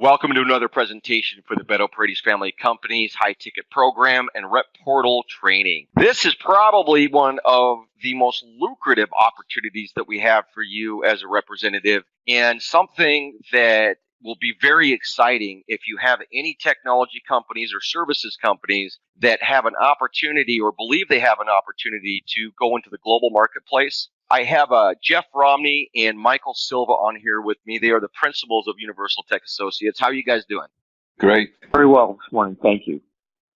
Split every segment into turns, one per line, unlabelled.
Welcome to another presentation for the Beto Paredes Family Company's high ticket program and rep portal training. This is probably one of the most lucrative opportunities that we have for you as a representative, and something that will be very exciting if you have any technology companies or services companies that have an opportunity or believe they have an opportunity to go into the global marketplace. I have Jeff Romney and Michael Silva on here with me. They are the principals of Universal Tech Associates. How are you guys doing?
Great.
Very well this morning. Thank you.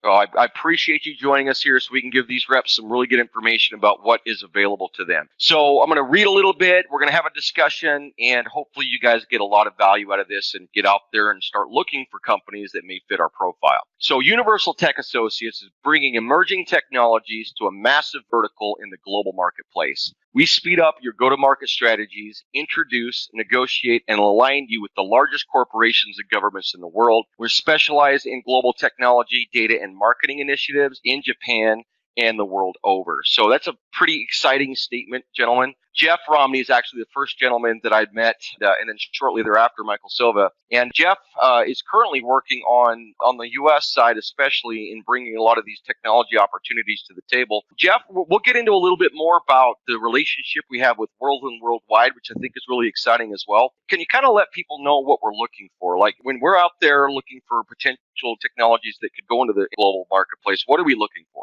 Well, I appreciate you joining us here so we can give these reps some really good information about what is available to them. So I'm going to read a little bit. We're going to have a discussion, and hopefully you guys get a lot of value out of this and get out there and start looking for companies that may fit our profile. So Universal Tech Associates is bringing emerging technologies to a massive vertical in the global marketplace. We speed up your go-to-market strategies, introduce, negotiate, and align you with the largest corporations and governments in the world. We're specialized in global technology, data, and marketing initiatives in Japan and the world over. So that's a pretty exciting statement, gentlemen. Jeff Romney is actually the first gentleman that I'd met, and then shortly thereafter, Michael Silva. And Jeff is currently working on the U.S. side, especially in bringing a lot of these technology opportunities to the table. Jeff, we'll get into a little bit more about the relationship we have with Worldland Worldwide, which I think is really exciting as well. Can you kind of let people know what we're looking for? Like when we're out there looking for potential technologies that could go into the global marketplace, what are we looking for?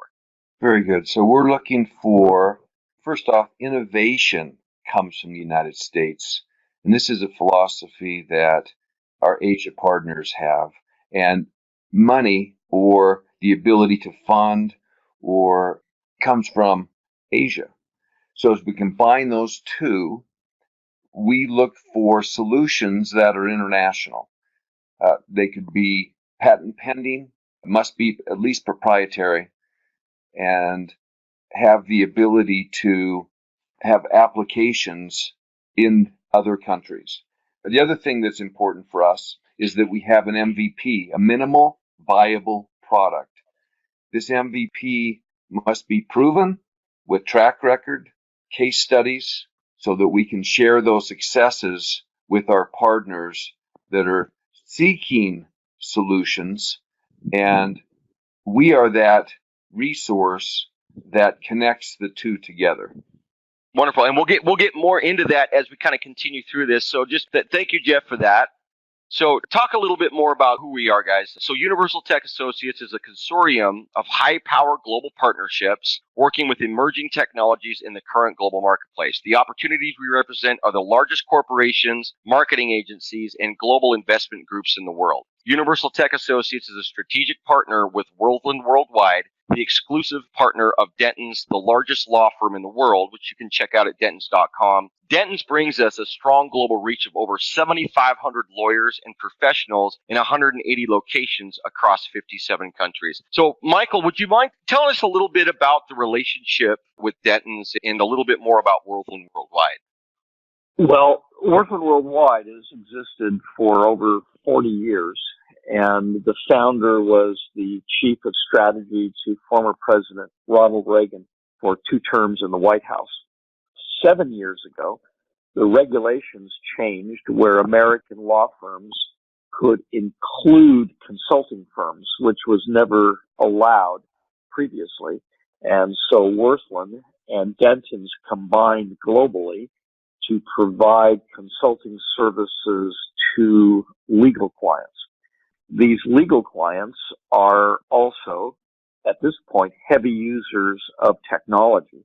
Very good. So we're looking for, first off, innovation comes from the United States. And this is a philosophy that our Asia partners have. And money or the ability to fund or comes from Asia. So as we combine those two, we look for solutions that are international. They could be patent pending, must be at least proprietary, and have the ability to have applications in other countries. The other thing that's important for us is that we have an MVP, a minimal viable product. This MVP must be proven with track record, case studies, so that we can share those successes with our partners that are seeking solutions. And we are that resource that connects the two together.
Wonderful, and we'll get more into that as we kind of continue through this. So thank you, Jeff, for that. So talk a little bit more about who we are, guys. So Universal Tech Associates is a consortium of high-power global partnerships working with emerging technologies in the current global marketplace. The opportunities we represent are the largest corporations, marketing agencies, and global investment groups in the world. Universal Tech Associates is a strategic partner with Worldland Worldwide, the exclusive partner of Dentons, the largest law firm in the world, which you can check out at dentons.com. Dentons brings us a strong global reach of over 7,500 lawyers and professionals in 180 locations across 57 countries. So, Michael, would you mind telling us a little bit about the relationship with Dentons and a little bit more about Worldland Worldwide?
Well, Worldland Worldwide has existed for over 40 years, and the founder was the chief of strategy to former President Ronald Reagan for 2 terms in the White House. 7 years ago, the regulations changed where American law firms could include consulting firms, which was never allowed previously. And so Worldland and Dentons combined globally to provide consulting services to legal clients. These legal clients are also, at this point, heavy users of technology.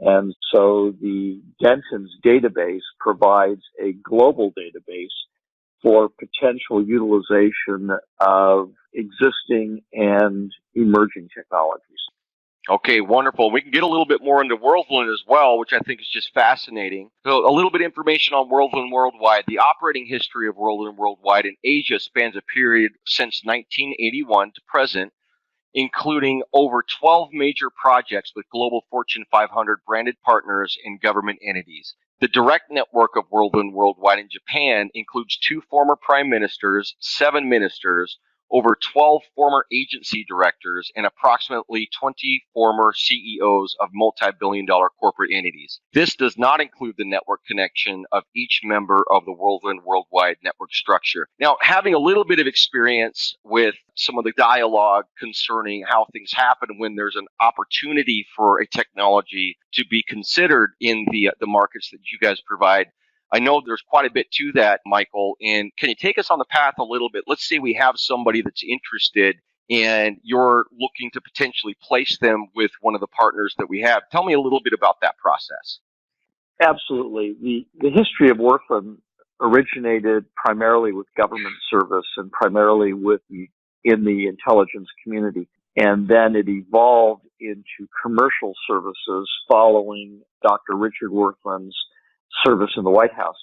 And so the Dentons database provides a global database for potential utilization of existing and emerging technologies.
Okay, wonderful. We can get a little bit more into Worldland as well, which I think is just fascinating. So a little bit of information on Worldland Worldwide. The operating history of Worldland Worldwide in Asia spans a period since 1981 to present, including over 12 major projects with global Fortune 500 branded partners and government entities. The direct network of Worldland Worldwide in Japan includes 2 former prime ministers, 7 ministers, over 12 former agency directors, and approximately 20 former CEOs of multi-billion-dollar corporate entities. This does not include the network connection of each member of the Whirlwind Worldwide network structure. Now, having a little bit of experience with some of the dialogue concerning how things happen when there's an opportunity for a technology to be considered in the markets that you guys provide, I know there's quite a bit to that, Michael. And can you take us on the path a little bit? Let's say we have somebody that's interested and you're looking to potentially place them with one of the partners that we have. Tell me a little bit about that process.
Absolutely. The history of Wirthlin originated primarily with government service and primarily in the intelligence community. And then it evolved into commercial services following Dr. Richard Wirthlin's service in the White House.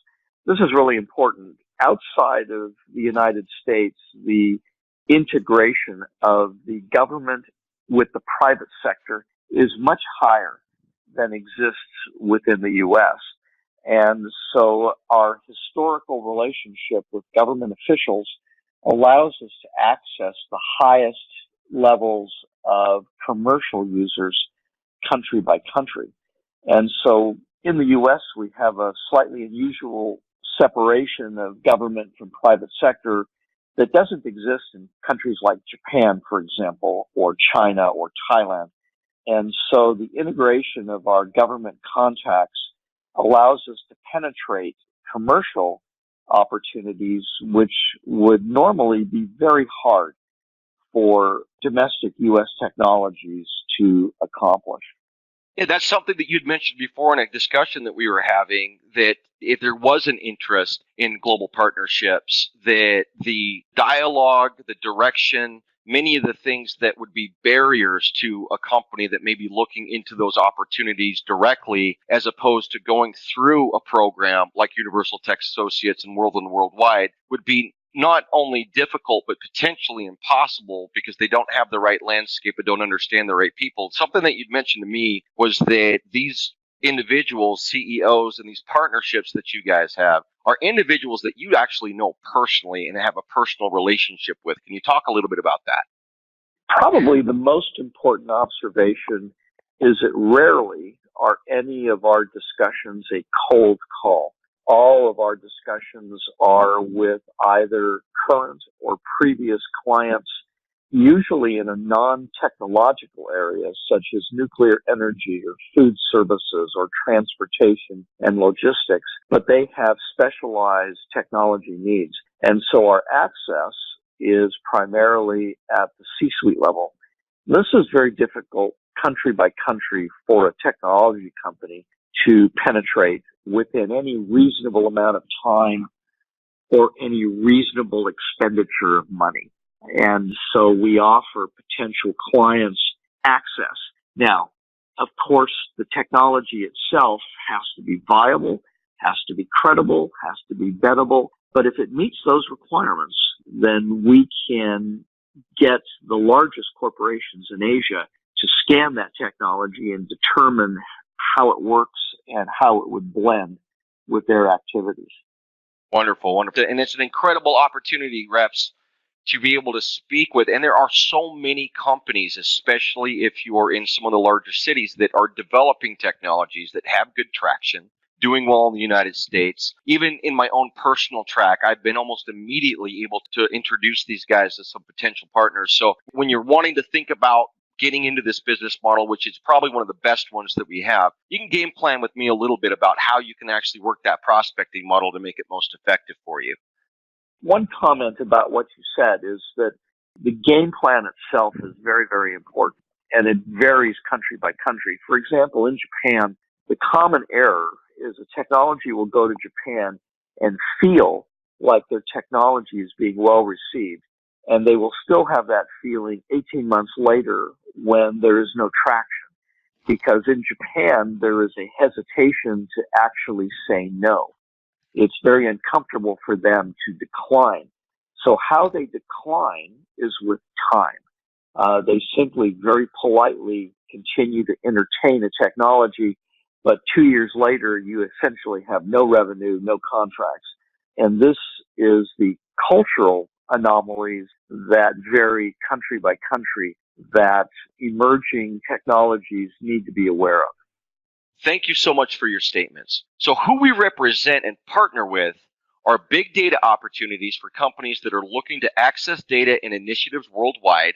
This is really important. Outside of the United States, the integration of the government with the private sector is much higher than exists within the U.S. And so our historical relationship with government officials allows us to access the highest levels of commercial users country by country. And so in the U.S., we have a slightly unusual separation of government from private sector that doesn't exist in countries like Japan, for example, or China or Thailand. And so the integration of our government contacts allows us to penetrate commercial opportunities, which would normally be very hard for domestic U.S. technologies to accomplish.
Yeah, that's something that you'd mentioned before in a discussion that we were having, that if there was an interest in global partnerships, that the dialogue, the direction, many of the things that would be barriers to a company that may be looking into those opportunities directly, as opposed to going through a program like Universal Tech Associates and Whirlwind Worldwide, would be not only difficult, but potentially impossible because they don't have the right landscape and don't understand the right people. Something that you'd mentioned to me was that these individuals, CEOs, and these partnerships that you guys have are individuals that you actually know personally and have a personal relationship with. Can you talk a little bit about that?
Probably the most important observation is that rarely are any of our discussions a cold call. All of our discussions are with either current or previous clients, usually in a non-technological area such as nuclear energy or food services or transportation and logistics, but they have specialized technology needs. And so our access is primarily at the C-suite level. This is very difficult country by country for a technology company to penetrate within any reasonable amount of time or any reasonable expenditure of money. And so we offer potential clients access. Now, of course, the technology itself has to be viable, has to be credible, has to be bettable. But if it meets those requirements, then we can get the largest corporations in Asia to scan that technology and determine how it works and how it would blend with their activities.
Wonderful, wonderful. And it's an incredible opportunity, reps, to be able to speak with. And there are so many companies, especially if you're in some of the larger cities, that are developing technologies that have good traction, doing well in the United States. Even in my own personal track, I've been almost immediately able to introduce these guys as some potential partners. So when you're wanting to think about getting into this business model, which is probably one of the best ones that we have, you can game plan with me a little bit about how you can actually work that prospecting model to make it most effective for you.
One comment about what you said is that the game plan itself is very, very important, and it varies country by country. For example, in Japan, the common error is a technology will go to Japan and feel like their technology is being well received, and they will still have that feeling 18 months later when there is no traction, because in Japan there is a hesitation to actually say no. It's very uncomfortable for them to decline. So how they decline is with time. They simply very politely continue to entertain a technology, but 2 years later you essentially have no revenue, no contracts. And this is the cultural anomalies that vary country by country that emerging technologies need to be aware of.
Thank you so much for your statements. So who we represent and partner with are big data opportunities for companies that are looking to access data and initiatives worldwide,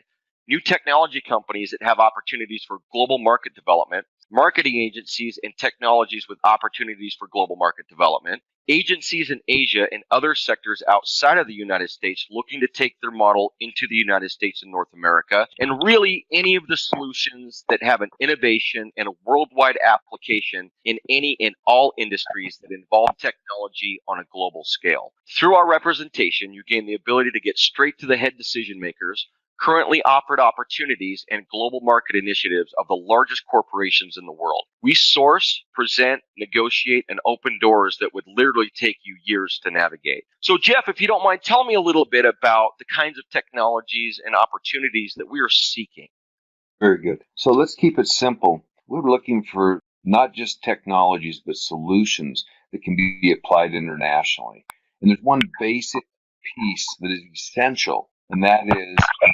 new technology companies that have opportunities for global market development, marketing agencies and technologies with opportunities for global market development, agencies in Asia and other sectors outside of the United States looking to take their model into the United States and North America, and really any of the solutions that have an innovation and a worldwide application in any and all industries that involve technology on a global scale. Through our representation, you gain the ability to get straight to the head decision makers, currently offered opportunities and global market initiatives of the largest corporations in the world. We source, present, negotiate, and open doors that would literally take you years to navigate. So Jeff, if you don't mind, tell me a little bit about the kinds of technologies and opportunities that we are seeking.
Very good. So let's keep it simple. We're looking for not just technologies, but solutions that can be applied internationally. And there's one basic piece that is essential, and that is that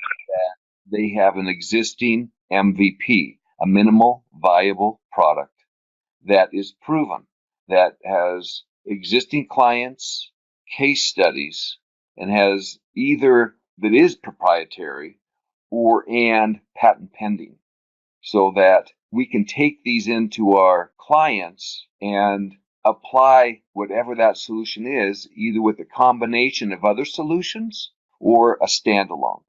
they have an existing MVP, a minimal viable product that is proven, that has existing clients, case studies, and has either that is proprietary and patent pending, so that we can take these into our clients and apply whatever that solution is, either with a combination of other solutions or a standalone.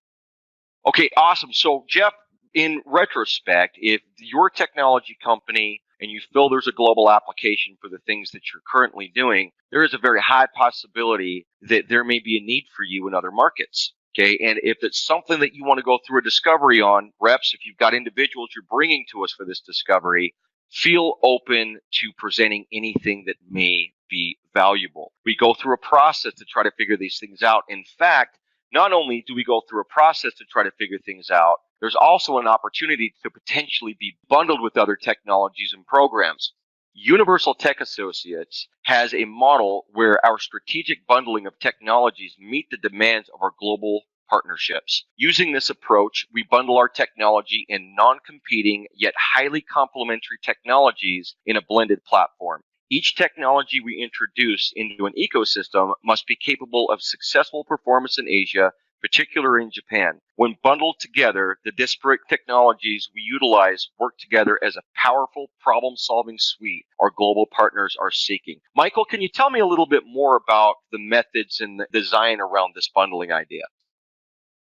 Okay, awesome. So Jeff, in retrospect, if your technology company and you feel there's a global application for the things that you're currently doing, there is a very high possibility that there may be a need for you in other markets. Okay, and if it's something that you want to go through a discovery on, reps, if you've got individuals you're bringing to us for this discovery, feel open to presenting anything that may be valuable. We go through a process to try to figure these things out. In fact, not only do we go through a process to try to figure things out, there's also an opportunity to potentially be bundled with other technologies and programs. Universal Tech Associates has a model where our strategic bundling of technologies meet the demands of our global partnerships. Using this approach, we bundle our technology in non-competing yet highly complementary technologies in a blended platform. Each technology we introduce into an ecosystem must be capable of successful performance in Asia, particularly in Japan. When bundled together, the disparate technologies we utilize work together as a powerful problem-solving suite our global partners are seeking. Michael, can you tell me a little bit more about the methods and the design around this bundling idea?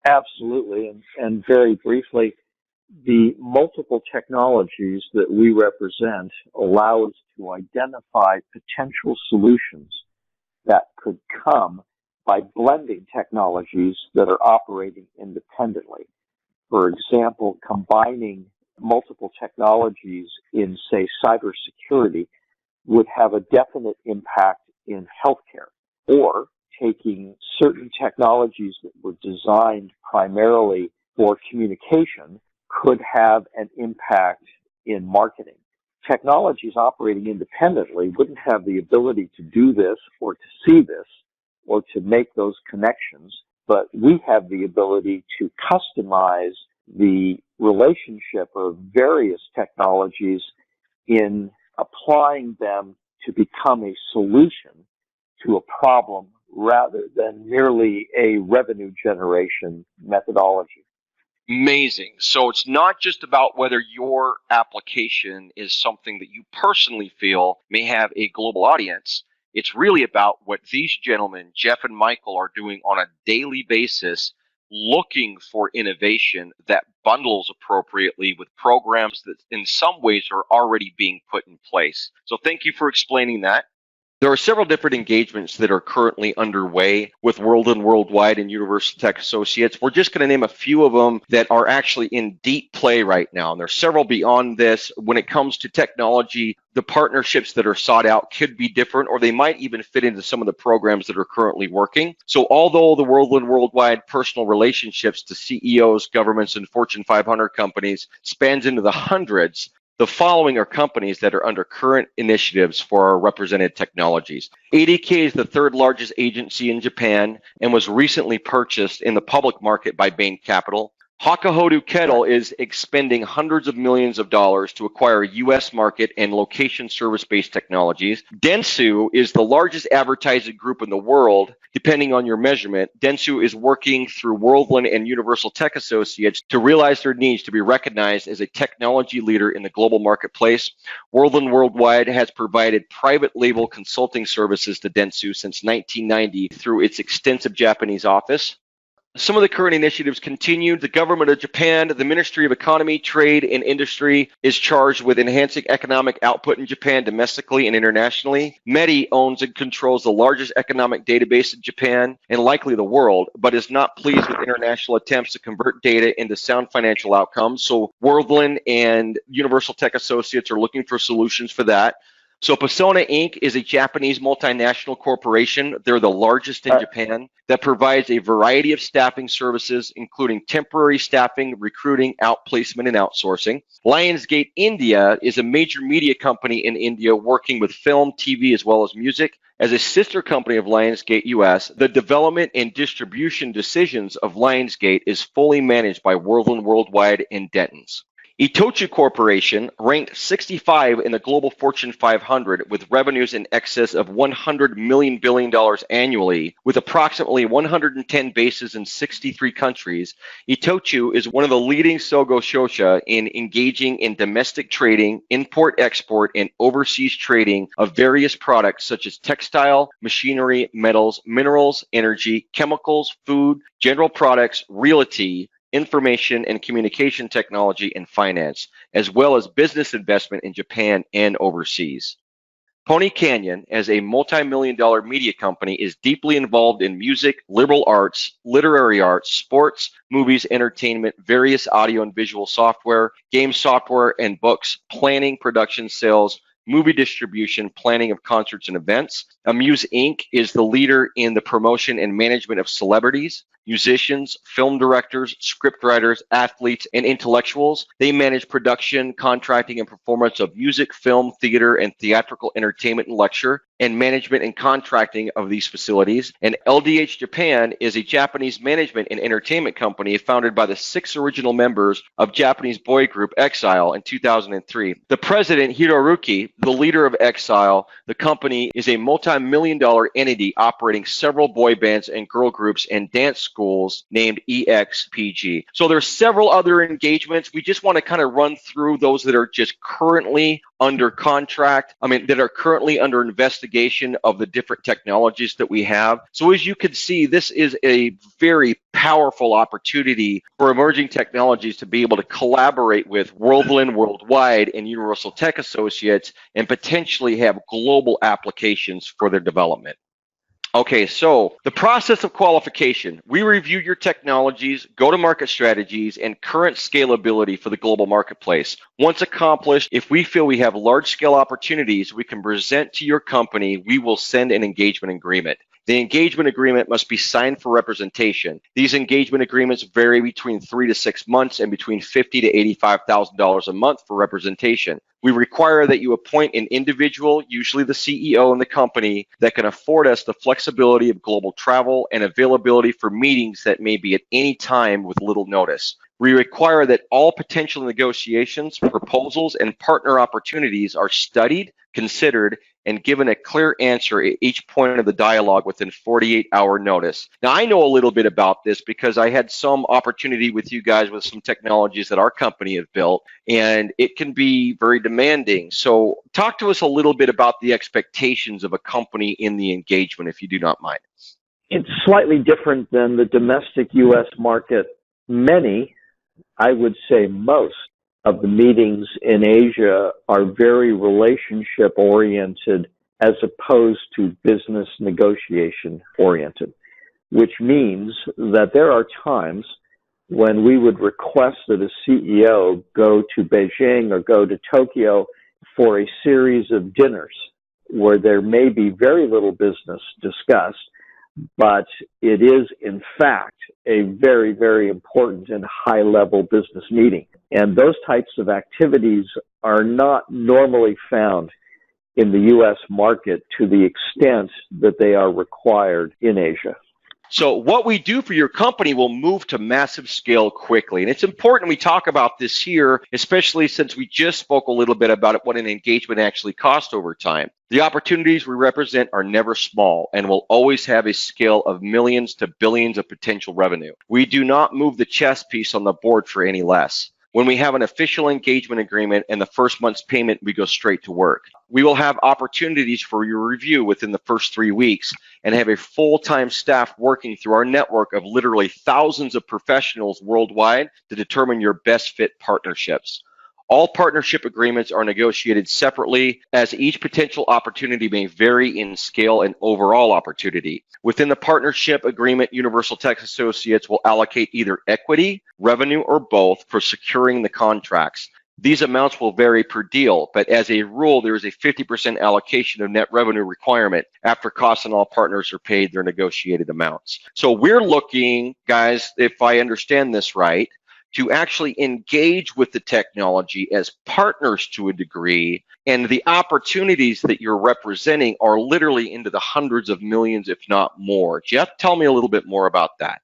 Absolutely. And very briefly, the multiple technologies that we represent allow us to identify potential solutions that could come by blending technologies that are operating independently. For example, combining multiple technologies in, say, cybersecurity would have a definite impact in healthcare, or taking certain technologies that were designed primarily for communication could have an impact in marketing. Technologies operating independently wouldn't have the ability to do this or to see this or to make those connections, but we have the ability to customize the relationship of various technologies in applying them to become a solution to a problem rather than merely a revenue generation methodology.
Amazing. So it's not just about whether your application is something that you personally feel may have a global audience. It's really about what these gentlemen, Jeff and Michael, are doing on a daily basis, looking for innovation that bundles appropriately with programs that in some ways are already being put in place. So thank you for explaining that. There are several different engagements that are currently underway with World and Worldwide and Universal Tech Associates. We're just going to name a few of them that are actually in deep play right now. And there's several beyond this. When it comes to technology, the partnerships that are sought out could be different, or they might even fit into some of the programs that are currently working. So although the World and Worldwide personal relationships to CEOs, governments, and Fortune 500 companies spans into the hundreds, The following are companies that are under current initiatives for our represented technologies. ADK is the third largest agency in Japan and was recently purchased in the public market by Bain Capital. Hakuhodo Kettle is expending hundreds of millions of dollars to acquire U.S. market and location service-based technologies. Dentsu is the largest advertising group in the world, depending on your measurement. Dentsu is working through Worldland and Universal Tech Associates to realize their needs to be recognized as a technology leader in the global marketplace. Worldland Worldwide has provided private label consulting services to Dentsu since 1990 through its extensive Japanese office. Some of the current initiatives continued. The government of Japan, the Ministry of Economy, Trade, and Industry is charged with enhancing economic output in Japan domestically and internationally. METI owns and controls the largest economic database in Japan and likely the world, but is not pleased with international attempts to convert data into sound financial outcomes. So Worldland and Universal Tech Associates are looking for solutions for that. So Persona Inc. is a Japanese multinational corporation. They're the largest in Japan that provides a variety of staffing services, including temporary staffing, recruiting, outplacement, and outsourcing. Lionsgate India is a major media company in India working with film, TV, as well as music. As a sister company of Lionsgate US, the development and distribution decisions of Lionsgate is fully managed by Worldland Worldwide and Dentons. Itochu Corporation ranked 65 in the Global Fortune 500 with revenues in excess of $100 billion annually, with approximately 110 bases in 63 countries. Itochu is one of the leading Sogo Shosha in engaging in domestic trading, import-export, and overseas trading of various products such as textile, machinery, metals, minerals, energy, chemicals, food, general products, realty, information and communication technology, and finance, as well as business investment in Japan and overseas. Pony Canyon, as a multi-million-dollar media company, is deeply involved in music, liberal arts, literary arts, sports, movies, entertainment, various audio and visual software, game software, and books, planning, production, sales, movie distribution, planning of concerts and events. Amuse Inc. is the leader in the promotion and management of celebrities, musicians, film directors, scriptwriters, athletes, and intellectuals. They manage production, contracting, and performance of music, film, theater, and theatrical entertainment and lecture, and management and contracting of these facilities. And LDH Japan is a Japanese management and entertainment company founded by the 6 original members of Japanese boy group Exile in 2003. The president, Hiroyuki, the leader of Exile, the company is a multi-million-dollar entity operating several boy bands and girl groups and dance schools named EXPG. So there's several other engagements. We just want to kind of run through those that are just currently under contract, that are currently under investigation of the different technologies that we have. So as you can see, this is a very powerful opportunity for emerging technologies to be able to collaborate with Worldland Worldwide and Universal Tech Associates and potentially have global applications for their development. Okay, so the process of qualification. We review your technologies, go-to-market strategies, and current scalability for the global marketplace. Once accomplished, if we feel we have large-scale opportunities we can present to your company, we will send an engagement agreement. The engagement agreement must be signed for representation. These engagement agreements vary between 3 to 6 months and between $50,000 to $85,000 a month for representation. We require that you appoint an individual, usually the CEO in the company, that can afford us the flexibility of global travel and availability for meetings that may be at any time with little notice. We require that all potential negotiations, proposals, and partner opportunities are studied, considered, and given a clear answer at each point of the dialogue within 48-hour notice. Now, I know a little bit about this because I had some opportunity with you guys with some technologies that our company have built, and it can be very demanding. So talk to us a little bit about the expectations of a company in the engagement, if you do not mind.
It's slightly different than the domestic U.S. market. Many, I would say most, of the meetings in Asia are very relationship oriented as opposed to business negotiation oriented, which means that there are times when we would request that a CEO go to Beijing or go to Tokyo for a series of dinners where there may be very little business discussed, but it is in fact a very, very important and high-level business meeting. And those types of activities are not normally found in the U.S. market to the extent that they are required in Asia.
So what we do for your company will move to massive scale quickly. And it's important we talk about this here, especially since we just spoke a little bit about what an engagement actually costs over time. The opportunities we represent are never small and will always have a scale of millions to billions of potential revenue. We do not move the chess piece on the board for any less. When we have an official engagement agreement and the first month's payment, we go straight to work. We will have opportunities for your review within the first 3 weeks and have a full-time staff working through our network of literally thousands of professionals worldwide to determine your best fit partnerships. All partnership agreements are negotiated separately, as each potential opportunity may vary in scale and overall opportunity. Within the partnership agreement, Universal Tech Associates will allocate either equity, revenue, or both for securing the contracts. These amounts will vary per deal, but as a rule, there is a 50% allocation of net revenue requirement after costs and all partners are paid their negotiated amounts. So we're looking, guys, if I understand this right, to actually engage with the technology as partners to a degree, and the opportunities that you're representing are literally into the hundreds of millions, if not more. Jeff, tell me a little bit more about that.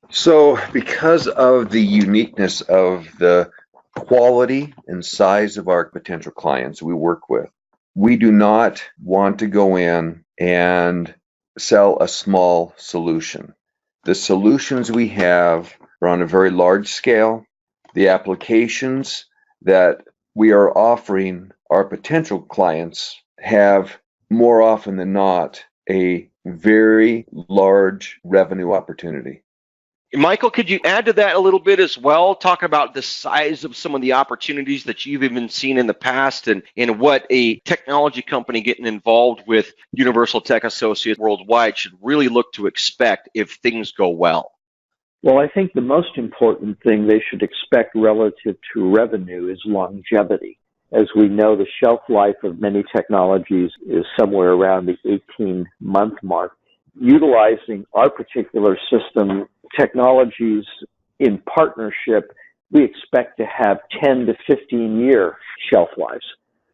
So because of the uniqueness of the quality and size of our potential clients we work with, we do not want to go in and sell a small solution. The solutions we have are on a very large scale. The applications that we are offering our potential clients have more often than not a very large revenue opportunity.
Michael, could you add to that a little bit as well? Talk about the size of some of the opportunities that you've even seen in the past and what a technology company getting involved with Universal Tech Associates worldwide should really look to expect if things go well.
Well, I think the most important thing they should expect relative to revenue is longevity. As we know, the shelf life of many technologies is somewhere around the 18-month mark. Utilizing our particular system technologies in partnership, we expect to have 10 to 15-year shelf lives.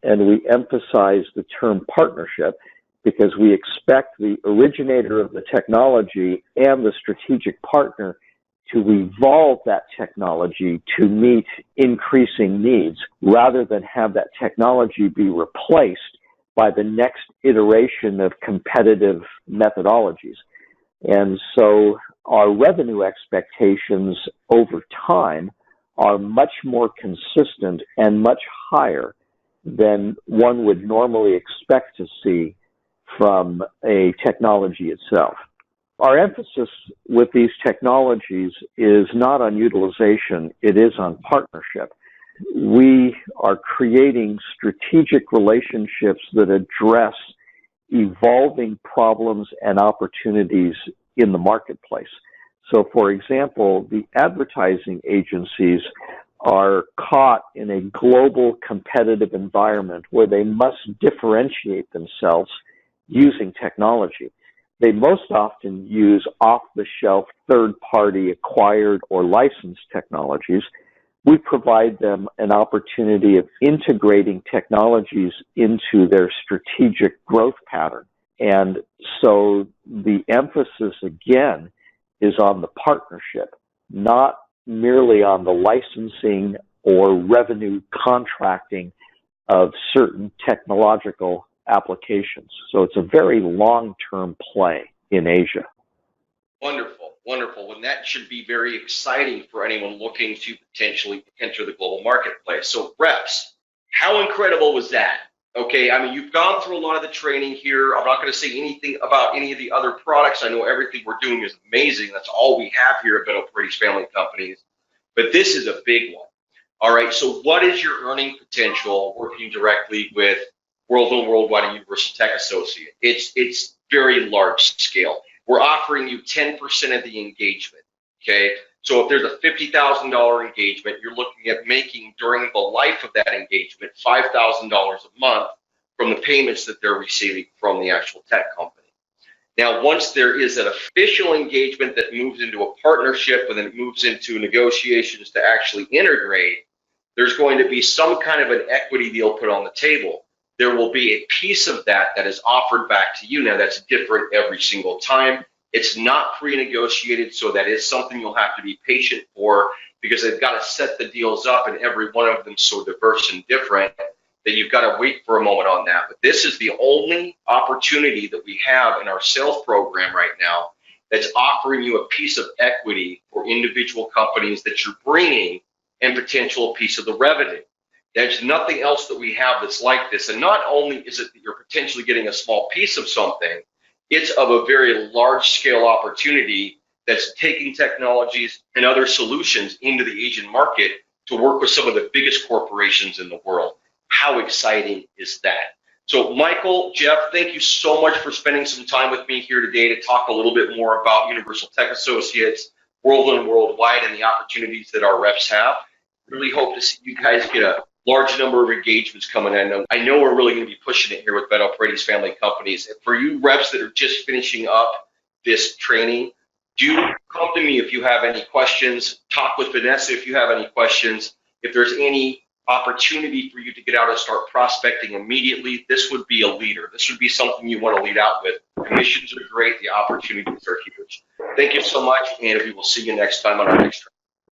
And we emphasize the term partnership because we expect the originator of the technology and the strategic partner to evolve that technology to meet increasing needs rather than have that technology be replaced by the next iteration of competitive methodologies. And so our revenue expectations over time are much more consistent and much higher than one would normally expect to see from a technology itself. Our emphasis with these technologies is not on utilization, it is on partnership. We are creating strategic relationships that address evolving problems and opportunities in the marketplace. So, for example, the advertising agencies are caught in a global competitive environment where they must differentiate themselves using technology. They most often use off-the-shelf, third-party acquired or licensed technologies. We provide them an opportunity of integrating technologies into their strategic growth pattern. And so the emphasis, again, is on the partnership, not merely on the licensing or revenue contracting of certain technological applications. So it's a very long-term play in Asia.
Wonderful, wonderful. And that should be very exciting for anyone looking to potentially enter the global marketplace. So reps, how incredible was that? Okay, I mean, you've gone through a lot of the training here. I'm not going to say anything about any of the other products. I know everything we're doing is amazing. That's all we have here at Biddle Brady's Family Companies. But this is a big one. All right, so what is your earning potential working directly with Worldwide and Universal Tech Associate? It's very large scale. We're offering you 10% of the engagement, okay? So if there's a $50,000 engagement, you're looking at making during the life of that engagement $5,000 a month from the payments that they're receiving from the actual tech company. Now, once there is an official engagement that moves into a partnership and then it moves into negotiations to actually integrate, there's going to be some kind of an equity deal put on the table. There will be a piece of that that is offered back to you. Now, that's different every single time. It's not pre-negotiated, so that is something you'll have to be patient for, because they've got to set the deals up, and every one of them so diverse and different that you've got to wait for a moment on that. But this is the only opportunity that we have in our sales program right now that's offering you a piece of equity for individual companies that you're bringing and potential piece of the revenue. There's nothing else that we have that's like this. And not only is it that you're potentially getting a small piece of something, it's of a very large scale opportunity that's taking technologies and other solutions into the Asian market to work with some of the biggest corporations in the world. How exciting is that? So Michael, Jeff, thank you so much for spending some time with me here today to talk a little bit more about Universal Tech Associates, World and Worldwide, and the opportunities that our reps have. Really hope to see you guys get a large number of engagements coming in. I know we're really going to be pushing it here with Beto Paredes Family Companies. For you reps that are just finishing up this training, do come to me if you have any questions. Talk with Vanessa if you have any questions. If there's any opportunity for you to get out and start prospecting immediately, this would be a leader. This would be something you want to lead out with. Commissions are great. The opportunities are huge. Thank you so much, and we will see you next time on our next training.